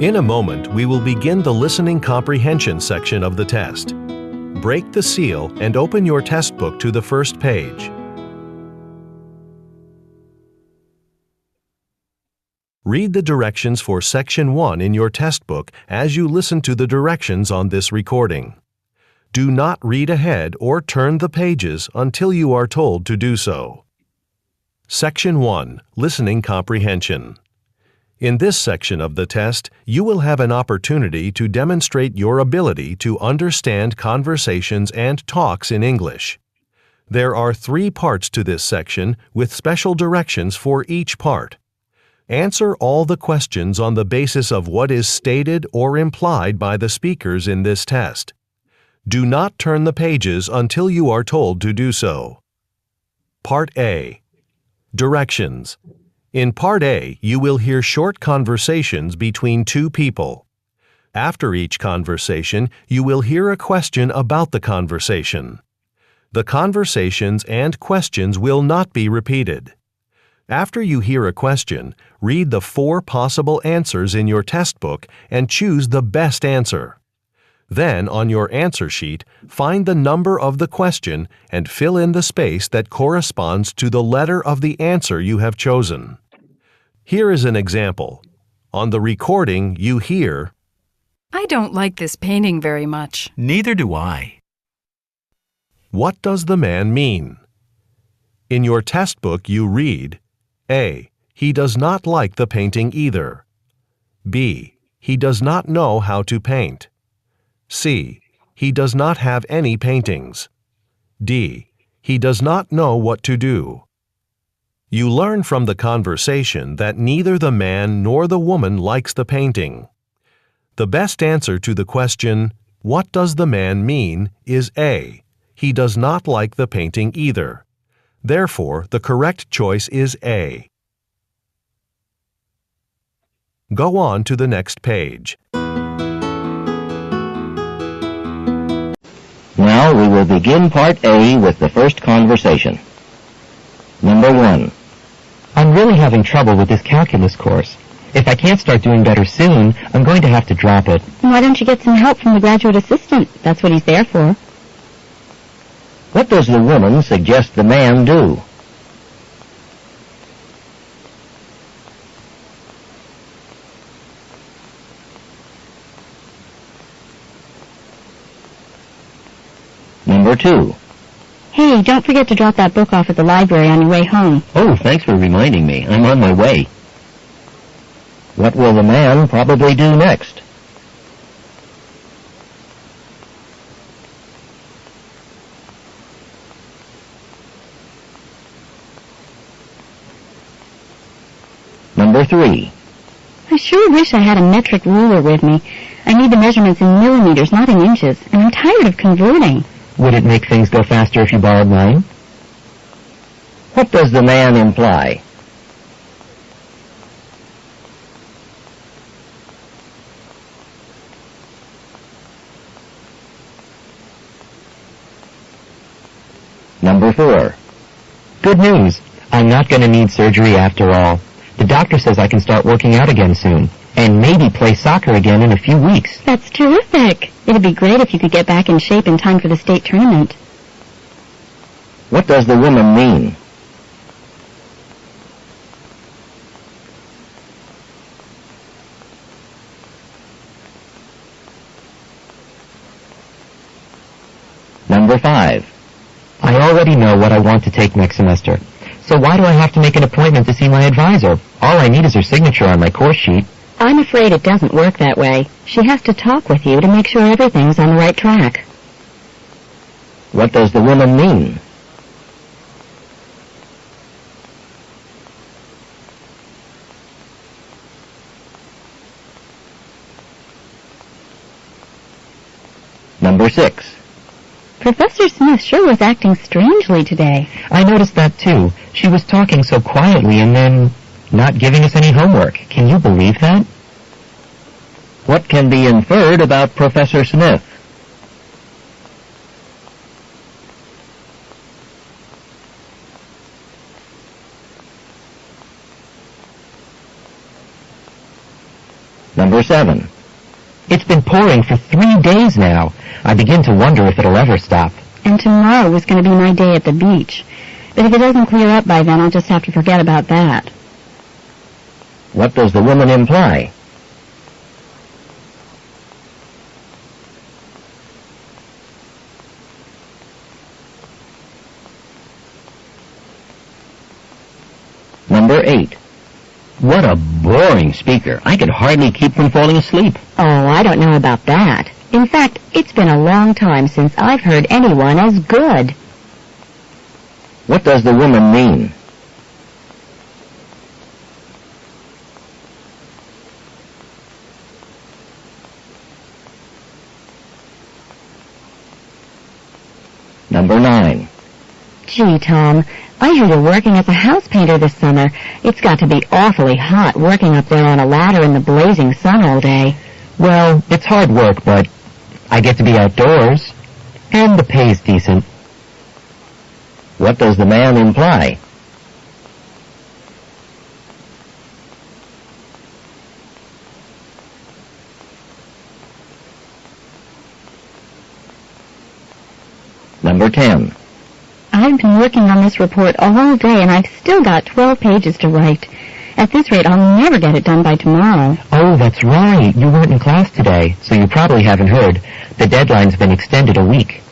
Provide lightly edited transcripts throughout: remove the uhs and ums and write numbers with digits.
In a moment, we will begin the listening comprehension section of the test. Break the seal and open your test book to the first page. Read the directions for Section 1 in your test book as you listen to the directions on this recording. Do not read ahead or turn the pages until you are told to do so. Section 1, Listening Comprehension. In this section of the test, you will have an opportunity to demonstrate your ability to understand conversations and talks in English. There are 3 parts to this section with special directions for each part. Answer all the questions on the basis of what is stated or implied by the speakers in this test. Do not turn the pages until you are told to do so. Part A. Directions. In Part A, you will hear short conversations between 2 people. After each conversation, you will hear a question about the conversation. The conversations and questions will not be repeated. After you hear a question, read the 4 possible answers in your test book and choose the best answer. Then, on your answer sheet, find the number of the question and fill in the space that corresponds to the letter of the answer you have chosen. Here is an example. On the recording, you hear, "I don't like this painting very much." Neither do I. "What does the man mean?" In your test book, you read, A. He does not like the painting either. B. He does not know how to paint. C. He does not have any paintings. D. He does not know what to do. You learn from the conversation that neither the man nor the woman likes the painting. The best answer to the question, "What does the man mean?" is A. He does not like the painting either. Therefore, the correct choice is A. Go on to the next page. Now we will begin Part A with the first conversation. Number 1. I'm really having trouble with this calculus course. If I can't start doing better soon, I'm going to have to drop it. Why don't you get some help from the graduate assistant? That's what he's there for. What does the woman suggest the man do? Number 2. Hey, don't forget to drop that book off at the library on your way home. Oh, thanks for reminding me. I'm on my way. What will the man probably do next? Number 3. I sure wish I had a metric ruler with me. I need the measurements in millimeters, not in inches, and I'm tired of converting. Would it make things go faster if you borrowed mine? What does the man imply? Number 4. Good news. I'm not going to need surgery after all. The doctor says I can start working out again soon, and maybe play soccer again in a few weeks. That's terrific. It'd be great if you could get back in shape in time for the state tournament. What does the woman mean? Number 5. I already know what I want to take next semester. So why do I have to make an appointment to see my advisor? All I need is her signature on my course sheet. I'm afraid it doesn't work that way. She has to talk with you to make sure everything's on the right track. What does the woman mean? Number 6. Professor Smith sure was acting strangely today. I noticed that too. She was talking so quietly and then not giving us any homework. Can you believe that? What can be inferred about Professor Smith? Number 7. It's been pouring for 3 days now. I begin to wonder if it'll ever stop. And tomorrow is going to be my day at the beach. But if it doesn't clear up by then, I'll just have to forget about that. What does the woman imply? Number 8. What a boring speaker. I could hardly keep from falling asleep. Oh, I don't know about that. In fact, it's been a long time since I've heard anyone as good. What does the woman mean? Number 9. Gee, Tom, I hear you're working as a house painter this summer. It's got to be awfully hot working up there on a ladder in the blazing sun all day. Well, it's hard work, but I get to be outdoors, and the pay's decent. What does the man imply? Number 10. I've been working on this report all day, and I've still got 12 pages to write. At this rate, I'll never get it done by tomorrow. Oh, that's right. You weren't in class today, so you probably haven't heard. The deadline's been extended a week.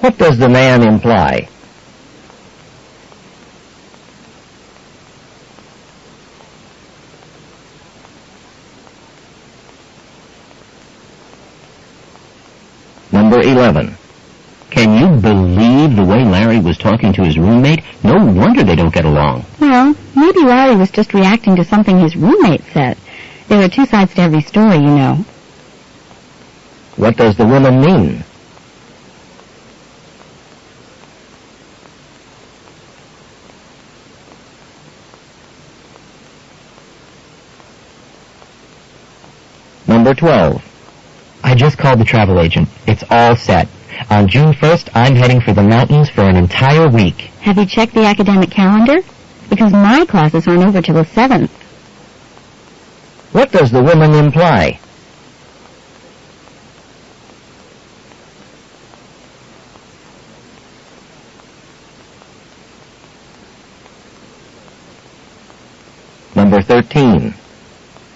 What does the man imply? Number 11. Can you believe the way Larry was talking to his roommate? No wonder they don't get along. Well, maybe Larry was just reacting to something his roommate said. There are 2 sides to every story, you know. What does the woman mean? Number 12. I just called the travel agent. It's all set. On June 1st, I'm heading for the mountains for an entire week. Have you checked the academic calendar? Because my classes aren't over till the 7th. What does the woman imply? Number 13.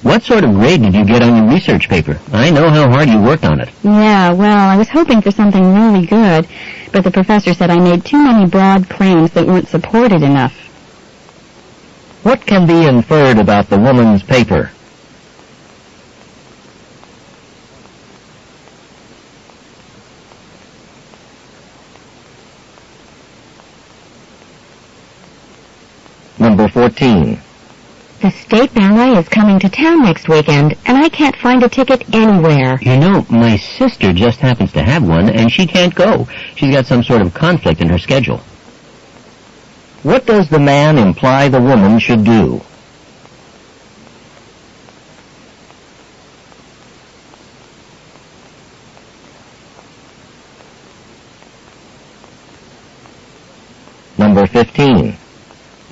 What sort of grade did you get on your research paper? I know how hard you worked on it. Yeah, well, I was hoping for something really good, but the professor said I made too many broad claims that weren't supported enough. What can be inferred about the woman's paper? Number 14. The state ballet is coming to town next weekend, and I can't find a ticket anywhere. You know, my sister just happens to have one, and she can't go. She's got some sort of conflict in her schedule. What does the man imply the woman should do? Number 15.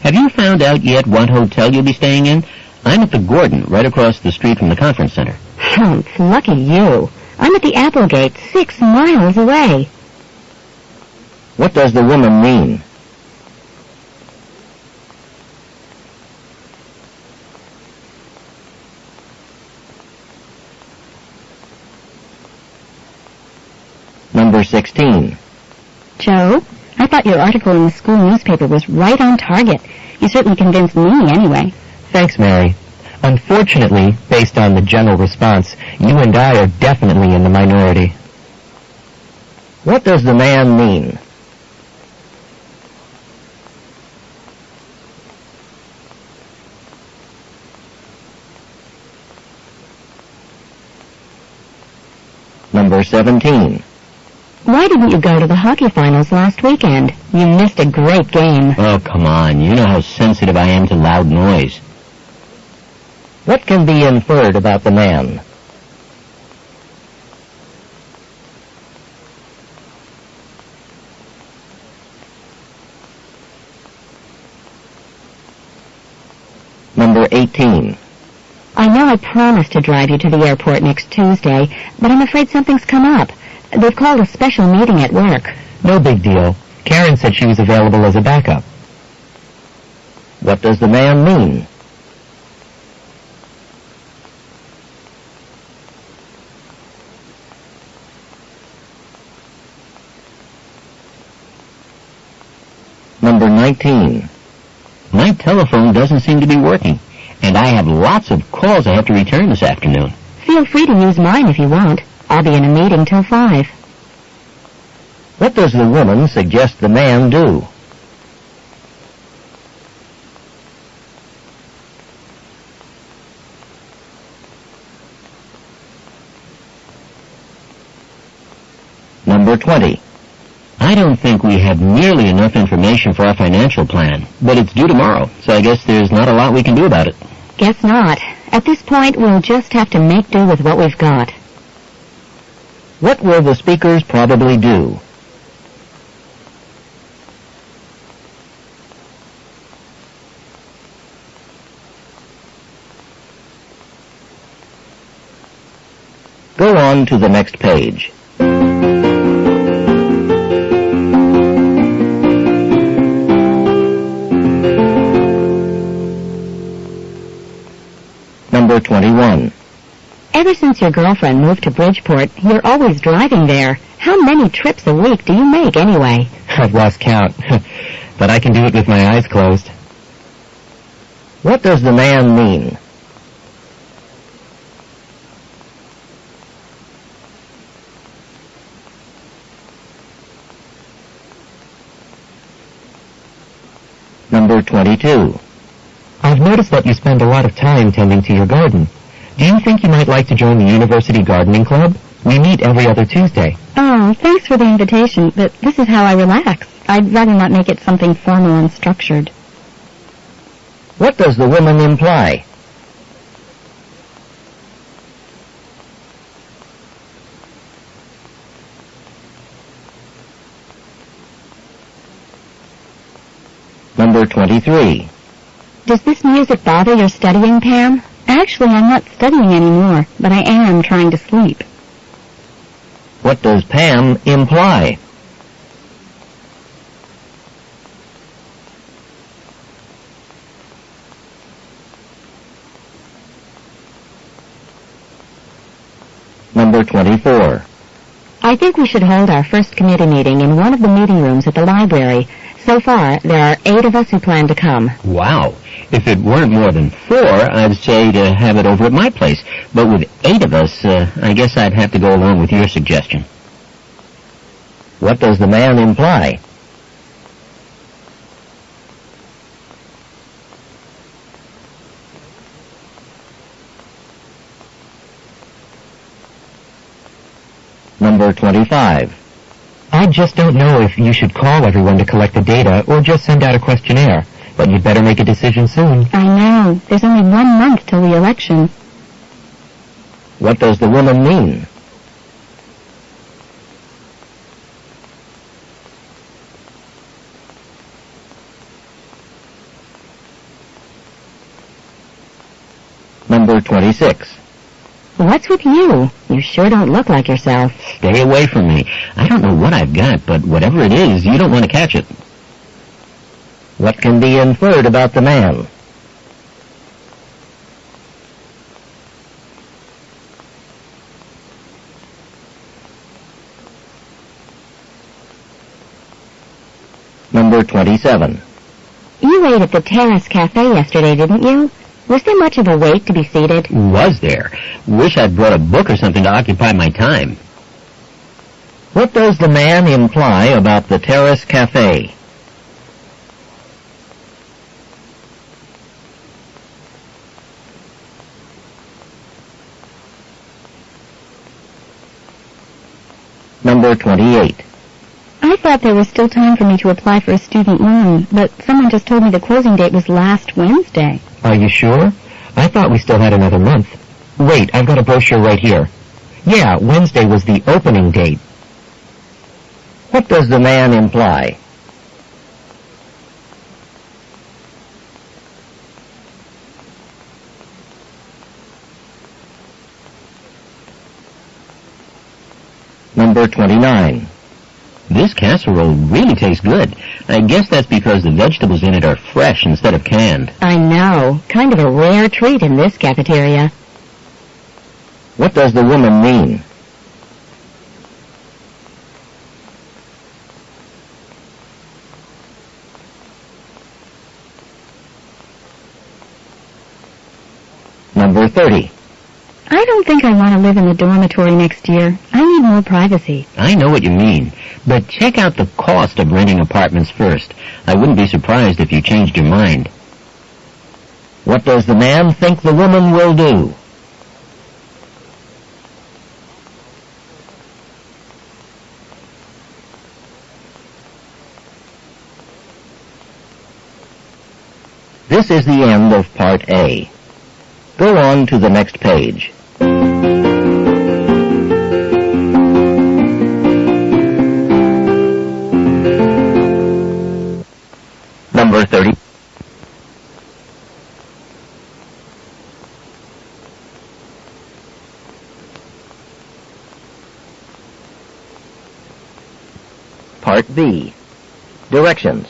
Have you found out yet what hotel you'll be staying in? I'm at the Gordon, right across the street from the conference center. Humph, lucky you. I'm at the Applegate, 6 miles away. What does the woman mean? Number 16. Joe, I thought your article in the school newspaper was right on target. You certainly convinced me, anyway. Thanks, Mary. Unfortunately, based on the general response, you and I are definitely in the minority. What does the man mean? Number 17. Why didn't you go to the hockey finals last weekend? You missed a great game. Oh, come on. You know how sensitive I am to loud noise. What can be inferred about the man? Number 18. I know I promised to drive you to the airport next Tuesday, but I'm afraid something's come up. They've called a special meeting at work. No big deal. Karen said she was available as a backup. What does the man mean? Number 19. My telephone doesn't seem to be working, and I have lots of calls I have to return this afternoon. Feel free to use mine if you want. I'll be in a meeting till 5. What does the woman suggest the man do? Number 20. I don't think we have nearly enough information for our financial plan, but it's due tomorrow, so I guess there's not a lot we can do about it. Guess not. At this point, we'll just have to make do with what we've got. What will the speakers probably do? Go on to the next page. Number 21. Ever since your girlfriend moved to Bridgeport, you're always driving there. How many trips a week do you make anyway? I've lost count, but I can do it with my eyes closed. What does the man mean? Number 22. I've noticed that you spend a lot of time tending to your garden. Do you think you might like to join the University Gardening Club? We meet every other Tuesday. Oh, thanks for the invitation, but this is how I relax. I'd rather not make it something formal and structured. What does the woman imply? Number 23. Does this music bother your studying, Pam? Actually, I'm not studying anymore, but I am trying to sleep. What does Pam imply? Number 24. I think we should hold our first committee meeting in one of the meeting rooms at the library. So far, there are 8 of us who plan to come. Wow. If it weren't more than 4, I'd say to have it over at my place. But with 8 of us, I guess I'd have to go along with your suggestion. What does the man imply? Number 25. I just don't know if you should call everyone to collect the data or just send out a questionnaire, but you'd better make a decision soon. I know. There's only 1 month till the election. What does the woman mean? Number 26. What's with you? You sure don't look like yourself. Stay away from me. I don't know what I've got, but whatever it is, you don't want to catch it. What can be inferred about the man? Number 27. You ate at the Terrace Cafe yesterday, didn't you? Was there much of a wait to be seated? Was there? Wish I'd brought a book or something to occupy my time. What does the man imply about the Terrace Cafe? Number 28. I thought there was still time for me to apply for a student loan, but someone just told me the closing date was last Wednesday. Are you sure? I thought we still had another month. Wait, I've got a brochure right here. Yeah, Wednesday was the opening date. What does the man imply? Number 29. This casserole really tastes good. I guess that's because the vegetables in it are fresh instead of canned. I know. Kind of a rare treat in this cafeteria. What does the woman mean? Number 30. I don't think I want to live in the dormitory next year. I need more privacy. I know what you mean, but check out the cost of renting apartments first. I wouldn't be surprised if you changed your mind. What does the man think the woman will do? This is the end of Part A. Go on to the next page. Number 30. Part B. Directions.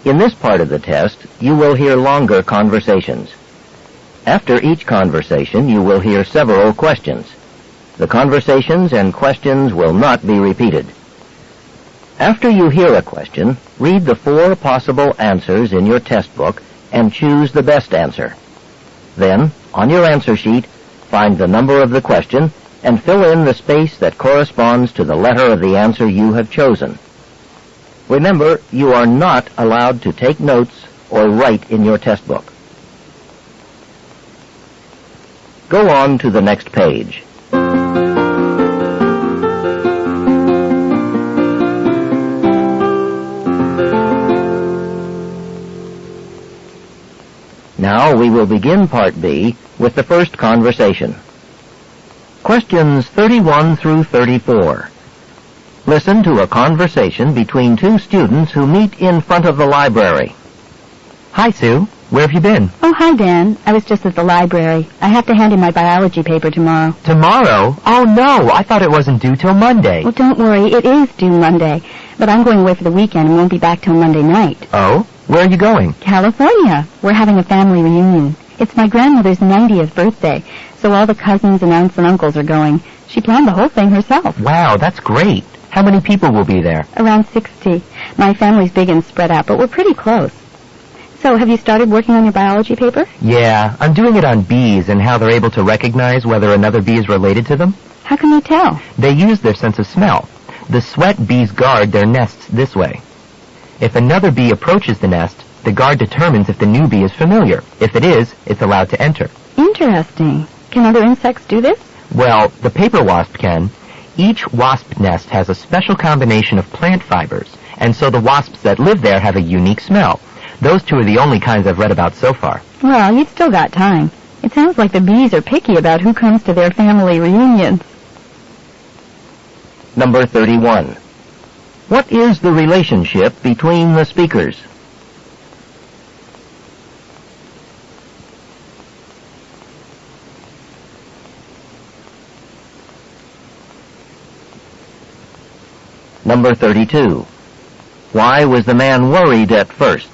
In this part of the test, you will hear longer conversations. After each conversation, you will hear several questions. The conversations and questions will not be repeated. After you hear a question, read the 4 possible answers in your test book and choose the best answer. Then, on your answer sheet, find the number of the question and fill in the space that corresponds to the letter of the answer you have chosen. Remember, you are not allowed to take notes or write in your test book. Go on to the next page. Now we will begin Part B with the first conversation. Questions 31 through 34. Listen to a conversation between 2 students who meet in front of the library. Hi, Sue. Where have you been? Oh, hi, Dan. I was just at the library. I have to hand in my biology paper tomorrow. Tomorrow? Oh, no. I thought it wasn't due till Monday. Well, don't worry. It is due Monday. But I'm going away for the weekend and won't be back till Monday night. Oh? Where are you going? California. We're having a family reunion. It's my grandmother's 90th birthday, so all the cousins and aunts and uncles are going. She planned the whole thing herself. Wow, that's great. How many people will be there? Around 60. My family's big and spread out, but we're pretty close. So, have you started working on your biology paper? Yeah, I'm doing it on bees and how they're able to recognize whether another bee is related to them. How can you tell? They use their sense of smell. The sweat bees guard their nests this way. If another bee approaches the nest, the guard determines if the new bee is familiar. If it is, it's allowed to enter. Interesting. Can other insects do this? Well, the paper wasp can. Each wasp nest has a special combination of plant fibers, and so the wasps that live there have a unique smell. Those 2 are the only kinds I've read about so far. Well, you've still got time. It sounds like the bees are picky about who comes to their family reunions. Number 31. What is the relationship between the speakers? Number 32. Why was the man worried at first?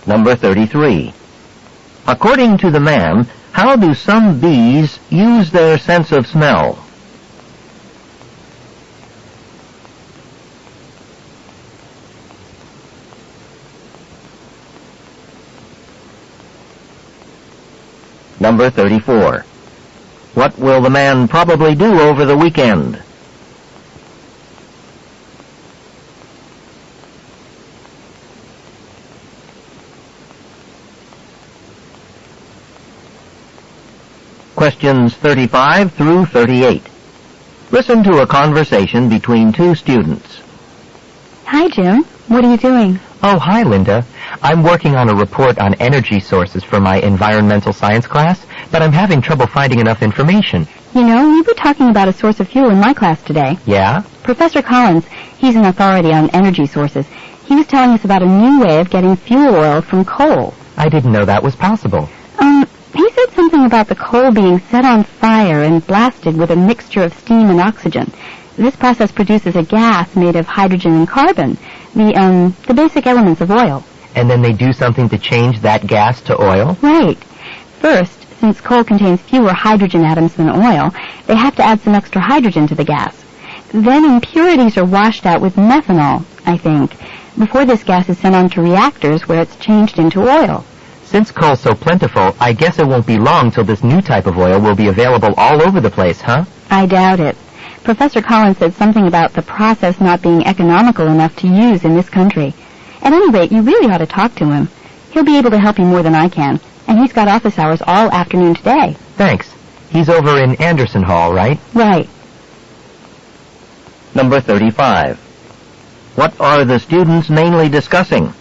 Number 33. According to the man, how do some bees use their sense of smell? Number 34. What will the man probably do over the weekend? Questions 35 through 38. Listen to a conversation between 2 students. Hi, Jim. What are you doing? Oh, hi, Linda. I'm working on a report on energy sources for my environmental science class, but I'm having trouble finding enough information. You know, we were talking about a source of fuel in my class today. Yeah? Professor Collins, he's an authority on energy sources. He was telling us about a new way of getting fuel oil from coal. I didn't know that was possible. He said something about the coal being set on fire and blasted with a mixture of steam and oxygen. This process produces a gas made of hydrogen and carbon, the basic elements of oil. And then they do something to change that gas to oil? Right. First, since coal contains fewer hydrogen atoms than oil, they have to add some extra hydrogen to the gas. Then impurities are washed out with methanol, I think, before this gas is sent on to reactors where it's changed into oil. Since coal's so plentiful, I guess it won't be long till this new type of oil will be available all over the place, huh? I doubt it. Professor Collins said something about the process not being economical enough to use in this country. At any rate, you really ought to talk to him. He'll be able to help you more than I can, and he's got office hours all afternoon today. Thanks. He's over in Anderson Hall, right? Right. Number 35. What are the students mainly discussing?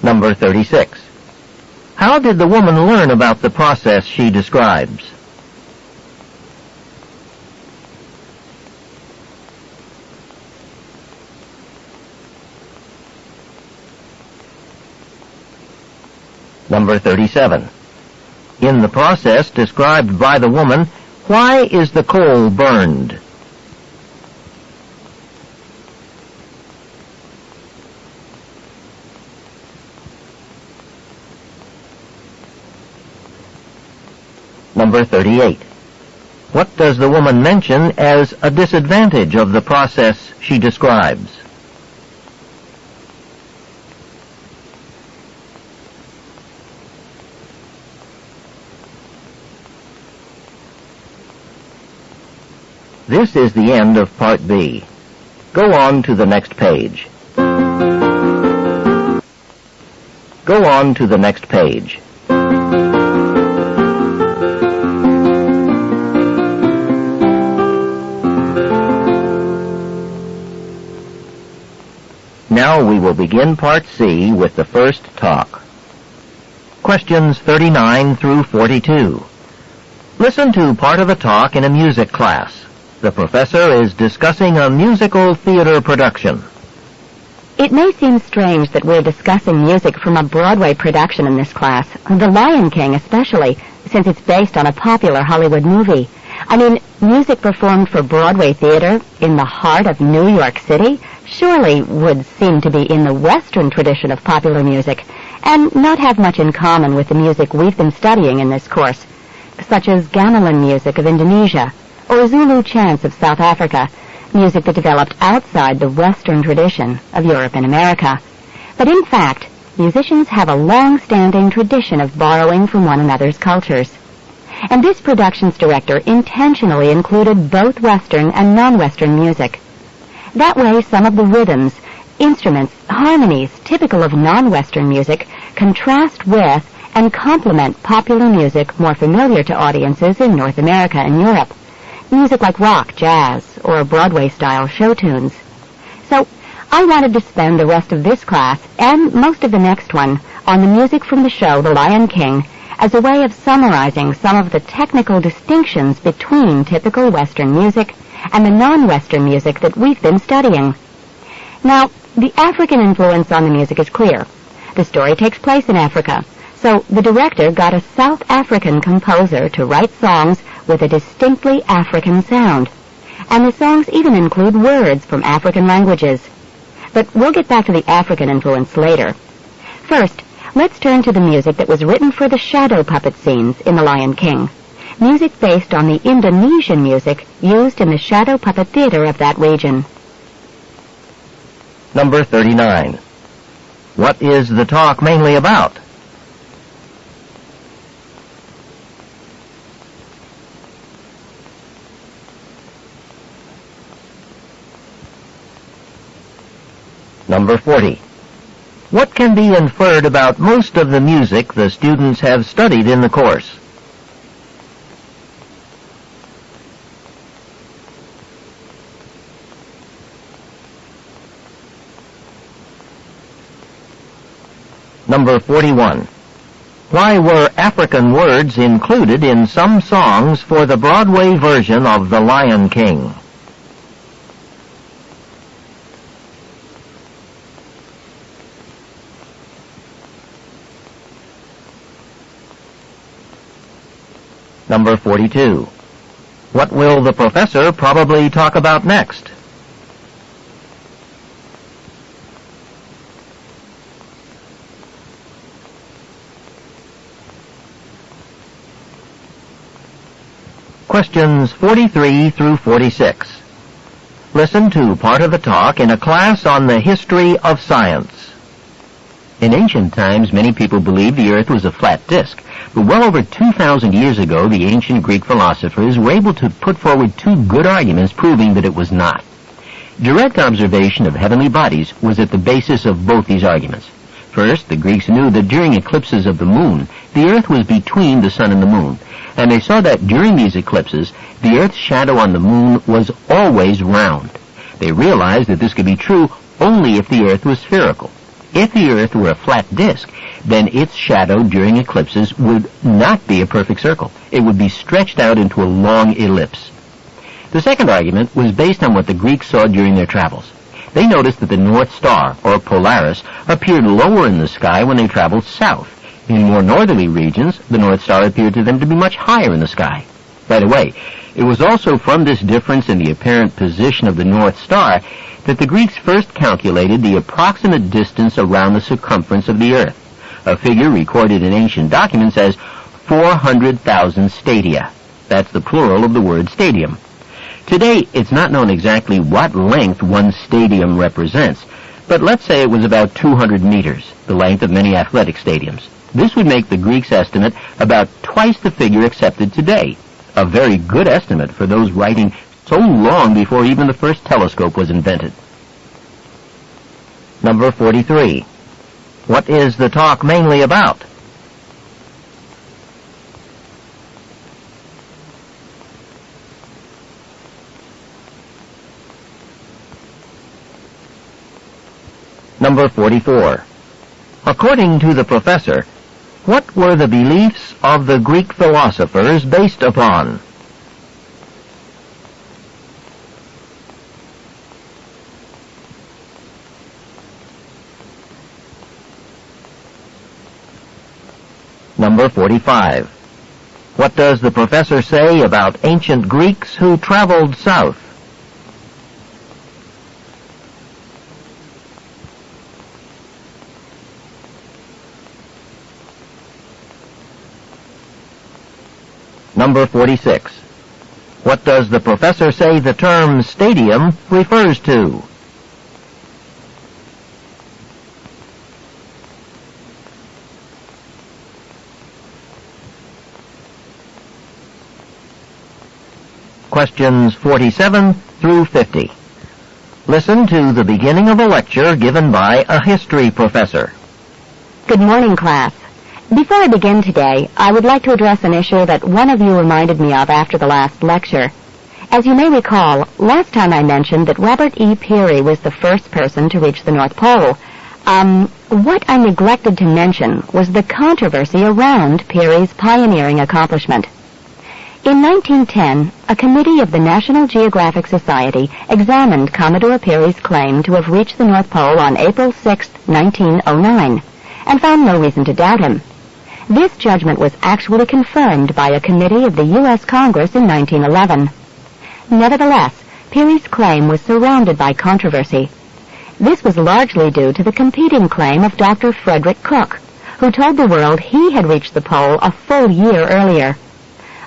Number 36. How did the woman learn about the process she describes? Number 37. In the process described by the woman, why is the coal burned? Number 38. What does the woman mention as a disadvantage of the process she describes? This is the end of Part B. Go on to the next page. Go on to the next page. Now we will begin Part C with the first talk. Questions 39 through 42. Listen to part of a talk in a music class. The professor is discussing a musical theater production. It may seem strange that we're discussing music from a Broadway production in this class, The Lion King especially, since it's based on a popular Hollywood movie. I mean, music performed for Broadway theater in the heart of New York City surely would seem to be in the Western tradition of popular music, and not have much in common with the music we've been studying in this course, such as gamelan music of Indonesia, or Zulu chants of South Africa, music that developed outside the Western tradition of Europe and America. But in fact, musicians have a long-standing tradition of borrowing from one another's cultures. And this production's director intentionally included both Western and non-Western music. That way, some of the rhythms, instruments, harmonies typical of non-Western music contrast with and complement popular music more familiar to audiences in North America and Europe. Music like rock, jazz, or Broadway-style show tunes. So, I wanted to spend the rest of this class, and most of the next one, on the music from the show The Lion King, as a way of summarizing some of the technical distinctions between typical Western music and the non-Western music that we've been studying. Now, the African influence on the music is clear. The story takes place in Africa, so the director got a South African composer to write songs with a distinctly African sound. And the songs even include words from African languages. But we'll get back to the African influence later. First, let's turn to the music that was written for the shadow puppet scenes in The Lion King. Music based on the Indonesian music used in the shadow puppet theater of that region. Number 39. What is the talk mainly about? Number 40. What can be inferred about most of the music the students have studied in the course? Number 41. Why were African words included in some songs for the Broadway version of The Lion King? Number 42. What will the professor probably talk about next? Questions 43 through 46. Listen to part of the talk in a class on the history of science. In ancient times, many people believed the earth was a flat disk, but well over 2,000 years ago, the ancient Greek philosophers were able to put forward two good arguments proving that it was not. Direct observation of heavenly bodies was at the basis of both these arguments. First, the Greeks knew that during eclipses of the moon, the earth was between the sun and the moon, and they saw that during these eclipses, the earth's shadow on the moon was always round. They realized that this could be true only if the earth was spherical. If the earth were a flat disk, then its shadow during eclipses would not be a perfect circle. It would be stretched out into a long ellipse. The second argument was based on what the Greeks saw during their travels. They noticed that the North Star, or Polaris, appeared lower in the sky when they traveled south. In more northerly regions, the North Star appeared to them to be much higher in the sky. By the way, it was also from this difference in the apparent position of the North Star that the Greeks first calculated the approximate distance around the circumference of the earth, a figure recorded in ancient documents as 400,000 stadia. That's the plural of the word stadium. Today, it's not known exactly what length one stadium represents, but let's say it was about 200 meters, the length of many athletic stadiums. This would make the Greeks' estimate about twice the figure accepted today, a very good estimate for those writing so long before even the first telescope was invented. Number 43. What is the talk mainly about? Number 44. According to the professor, what were the beliefs of the Greek philosophers based upon? Number 45. What does the professor say about ancient Greeks who traveled south? Number 46. What does the professor say the term stadium refers to? Questions 47 through 50. Listen to the beginning of a lecture given by a history professor. Good morning, class. Before I begin today, I would like to address an issue that one of you reminded me of after the last lecture. As you may recall, last time I mentioned that Robert E. Peary was the first person to reach the North Pole. What I neglected to mention was the controversy around Peary's pioneering accomplishment. In 1910, a committee of the National Geographic Society examined Commodore Peary's claim to have reached the North Pole on April 6, 1909, and found no reason to doubt him. This judgment was actually confirmed by a committee of the U.S. Congress in 1911. Nevertheless, Peary's claim was surrounded by controversy. This was largely due to the competing claim of Dr. Frederick Cook, who told the world he had reached the pole a full year earlier.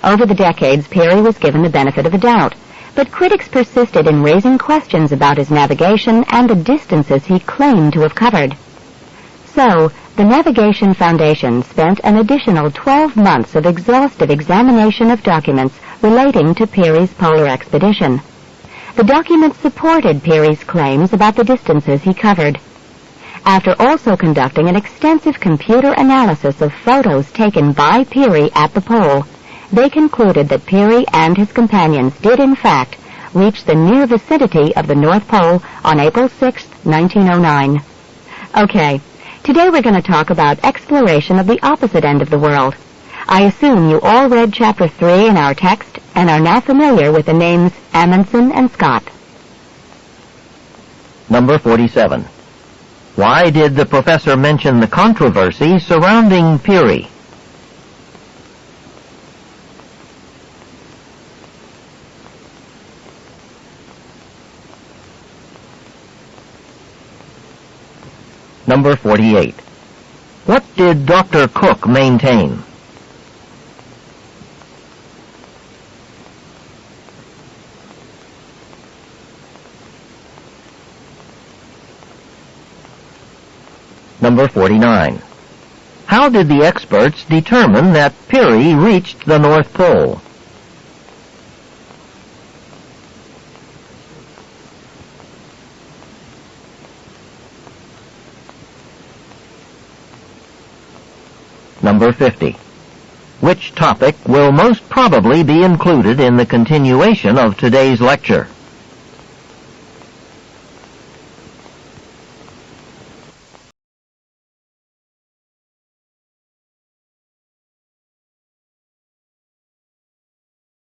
Over the decades, Peary was given the benefit of the doubt, but critics persisted in raising questions about his navigation and the distances he claimed to have covered. So, the Navigation Foundation spent an additional 12 months of exhaustive examination of documents relating to Peary's polar expedition. The documents supported Peary's claims about the distances he covered. After also conducting an extensive computer analysis of photos taken by Peary at the pole, they concluded that Peary and his companions did in fact reach the near vicinity of the North Pole on April 6, 1909. Okay, Today we're going to talk about exploration of the opposite end of the world. I assume you all read Chapter 3 in our text and are now familiar with the names Amundsen and Scott. Number 47. Why did the professor mention the controversy surrounding Peary? Number 48. What did Dr. Cook maintain? Number 49. How did the experts determine that Peary reached the North Pole? Number 50. Which topic will most probably be included in the continuation of today's lecture?